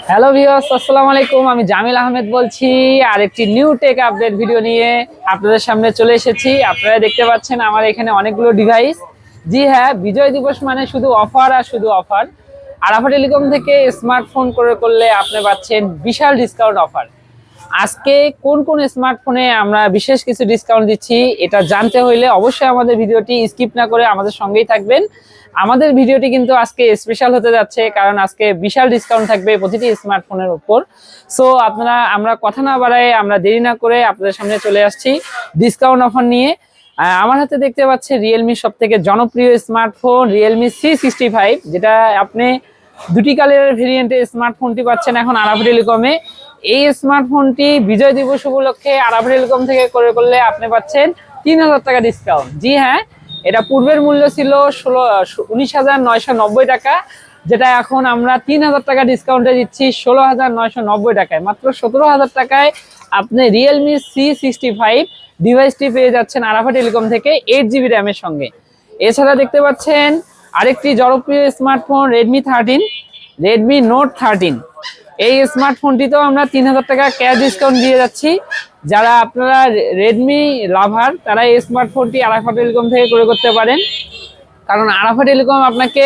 Hello viewers, আসসালামু আলাইকুম। আমি জামিল আহমেদ বলছি আর একটি নিউ টেক আপডেট ভিডিও নিয়ে আপনাদের সামনে চলে এসেছি। আপনারা দেখতে পাচ্ছেন আমার এখানে অনেকগুলো ডিভাইস। জি হ্যাঁ, বিজয় দিবস মানে শুধু অফার আর শুধু অফার। আরাফা টেলিকম থেকে স্মার্টফোন ক্রয় করলে আপনি পাচ্ছেন বিশাল ডিসকাউন্ট অফার। আজকে কোন কোন স্মার্টফোনে আমরা বিশেষ কিছু ডিসকাউন্ট দিচ্ছি এটা জানতে হইলে অবশ্যই আমাদের ভিডিওটি স্কিপ না করে আমাদের সঙ্গেই থাকবেন। আমাদের ভিডিওটি কিন্তু আজকে স্পেশাল হতে যাচ্ছে, কারণ আজকে বিশাল ডিসকাউন্ট থাকবে প্রতিটি স্মার্টফোনের উপর। সো আমরা কথা না বাড়ায় আমরা দেরি না করে আপনাদের সামনে চলে আসছি ডিসকাউন্ট অফার নিয়ে। আমার হাতে দেখতে পাচ্ছি রিয়েলমি সব থেকে জনপ্রিয় স্মার্টফোন রিয়েলমি C65, যেটা আপনি দুটি কালারের ভেরিয়েন্টে স্মার্টফোনটি পাচ্ছেন এখন আরাফা টেলিকমে। এই স্মার্টফোনটি বিজয় দিবস উপলক্ষে আরাফা টেলিকম থেকে ক্রয় করলে আপনি পাচ্ছেন 3000 টাকা ডিসকাউন্ট। জি হ্যাঁ, এটা পূর্বের মূল্য ছিল 19,990 টাকা, যেটা এখন আমরা 3000 টাকা ডিসকাউন্টে দিচ্ছি 16,990 টাকায়। মাত্র 17,000 টাকায় আপনি রিয়েলমি C65 ডিভাইসটি পেয়ে যাচ্ছেন আরাফা টেলিকম থেকে 8GB র্যামের সঙ্গে। এছাড়া দেখতে পাচ্ছেন আরেকটি জনপ্রিয় স্মার্টফোন রেডমি নোট 13। এই স্মার্টফোনটিতেও আমরা 3000 টাকা ক্যাশ ডিসকাউন্ট দিয়ে যাচ্ছি। যারা আপনারা রেডমি লাভার তারা এই স্মার্টফোনটি আরাফা টেলিকম থেকে ক্রয় করতে পারেন, কারণ আরাফা টেলিকম আপনাকে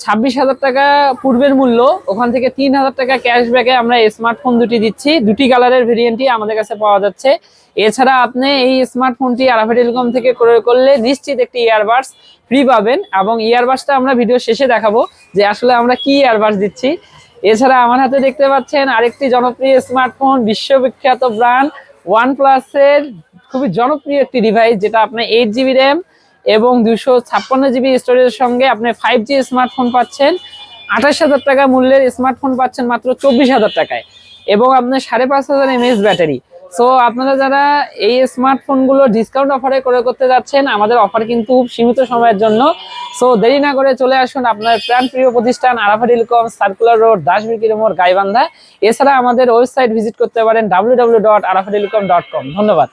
26,000 টাকা পূর্বের মূল্য, ওখান থেকে 3000 টাকা ক্যাশব্যাকে আমরা স্মার্টফোন দুটি দিচ্ছি। দুটি কালারের ভেরিয়েন্টই আমাদের কাছে পাওয়া যাচ্ছে। এছাড়া আপনি এই স্মার্টফোনটি আরাফা টেলিকম থেকে ক্রয় করলে নিশ্চিত একটি ইয়ারবাডস ফ্রি পাবেন, এবং ইয়ারবাডসটা আমরা ভিডিও শেষে দেখাবো যে আসলে আমরা কি ইয়ারবাডস দিচ্ছি। এছাড়া আমার হাতে দেখতে পাচ্ছেন আরেকটি জনপ্রিয় স্মার্টফোন, বিশ্ববিখ্যাত ব্র্যান্ড ওয়ানপ্লাসের খুবই জনপ্রিয় একটি ডিভাইস, যেটা আপনার 8GB র্যাম এবং 256GB স্টোরেজের সঙ্গে আপনি 5G স্মার্টফোন পাচ্ছেন। 28,000 টাকা মূল্যের স্মার্টফোন পাচ্ছেন মাত্র 24,000 টাকায়, এবং আপনার 5,500 mAh ব্যাটারি। সো আপনারা যারা এই স্মার্টফোনগুলো ডিসকাউন্ট অফারে ক্রয় করতে যাচ্ছেন, আমাদের অফার কিন্তু সীমিত সময়ের জন্য। সো দেরি না করে চলে আসুন আপনার প্রাণপ্রিয় প্রতিষ্ঠান আরাফা টেলিকম, সার্কুলার রোড, দাসবিকির মোড়, গাইবান্ধা। এছাড়া আমাদের ওয়েবসাইট ভিজিট করতে পারেন www.arafattelecom.com। ধন্যবাদ।